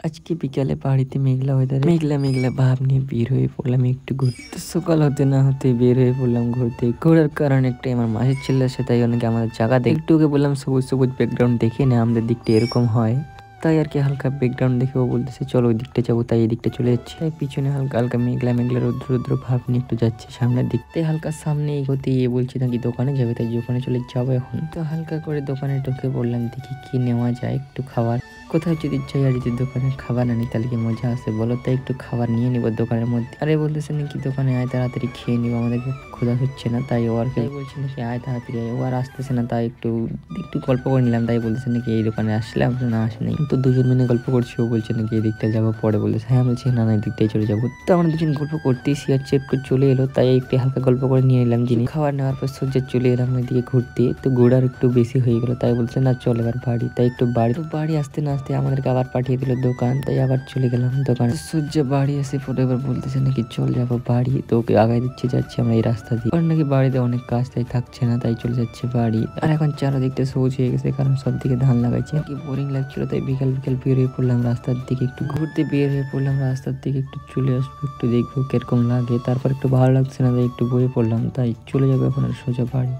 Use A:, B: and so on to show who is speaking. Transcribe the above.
A: আজকে বিকালে বাড়িতে মেঘলা ওয়েদারে মেঘলা মেঘলা ভাব নিয়ে বের হয়ে পড়লাম একটু ঘুরতে। সকাল হতে না হতে বের হয়ে পড়লাম ঘুরতে। ঘোরার কারণ একটাই, আমার মাসির ছেলে আসে, তাই অনেকে আমাদের জায়গা দেখে একটু ওকে বললাম সবুজ সবুজ ব্যাকগ্রাউন্ড দেখে না, আমাদের দিকটা এরকম হয়। তাই আর কি হালকা ব্যাকগ্রাউন্ড দেখে ও বলতেছে চলো ওই দিকটা যাবো, তাই এই দিকটা চলে যাচ্ছে। তাই পিছনে হালকা হালকা মেঘলা মেঘলা রৌদ্র রৌদ্র ভাব নিয়ে একটু যাচ্ছে সামনের দিক। তাই হালকা সামনে এগোতে গিয়ে বলছি নাকি দোকানে যাবে, তাই দোকানে চলে যাবো এখন। তো হালকা করে দোকানে ঢুকে বললাম দেখি কি নেওয়া যায় একটু খাবার। কোথাও যদি যাই আর যদি দোকানের খাবার আনি তাহলে কি মজা আছে বলো, তাই একটু খাবার নিয়ে নিবো দোকানের মধ্যে। আরে বলতেছে নাকি দোকানে আয় তাড়াতাড়ি খেয়ে নিবো, আমাদেরকে ক্ষুধা হচ্ছে না। তাই ও আর কি বলছে নাকি আয় তাড়াতাড়ি আয়, ও আর আসতেছে না। তাই একটু একটু গল্প করে নিলাম। তাই বলতেছে নাকি এই দোকানে আসলাম, না আসে নাই। তো দুজন মিলে গল্প করছি, ও বলছে নাকি এই দিকটা যাবো, পরে বলতেছে হ্যাঁ, বলছি না না এই দিকটাই চলে যাবো। তো আমরা দুজন গল্প করতেই সিয়ার চেট করে চলে এলো, তাই একটু হালকা গল্প করে নিয়ে নিলাম জিনিস। খাবার নেওয়ার পর সূর্য চলে এলাম ওইদিকে ঘুরতে। তো ঘোরার একটু বেশি হয়ে গেলো, তাই বলছে না চল এবার বাড়ি। তাই একটু বাড়ি আসতে না আসতে আমাদেরকে আবার পাঠিয়ে দিল দোকান। তাই আবার চলে গেলাম দোকানে। সূর্য বাড়ি এসে পরে এবার বলতেছে নাকি চল যাবো বাড়ি। তো ওকে আগায় দিচ্ছে, যাচ্ছি আমরা এই রাস্তা দিয়ে। আর নাকি বাড়িতে অনেক কাজ, তাই থাকছে না, তাই চলে যাচ্ছে বাড়ি। আর এখন চারদিকটা সবুজ হয়ে গেছে, কারণ সব দিকে ধান লাগাইছে। কি বোরিং লাগছিল, তাই বিকাল বিকাল বের হয়ে পড়লাম রাস্তার দিকে, একটু ঘুরতে বের হয়ে পড়লাম রাস্তার দিকে। একটু চলে আসবো, একটু দেখবো কিরকম লাগে। তারপর একটু ভালো লাগছে না, তাই একটু বয়ে পড়লাম। তাই চলে যাবো এখন সোজা বাড়ি।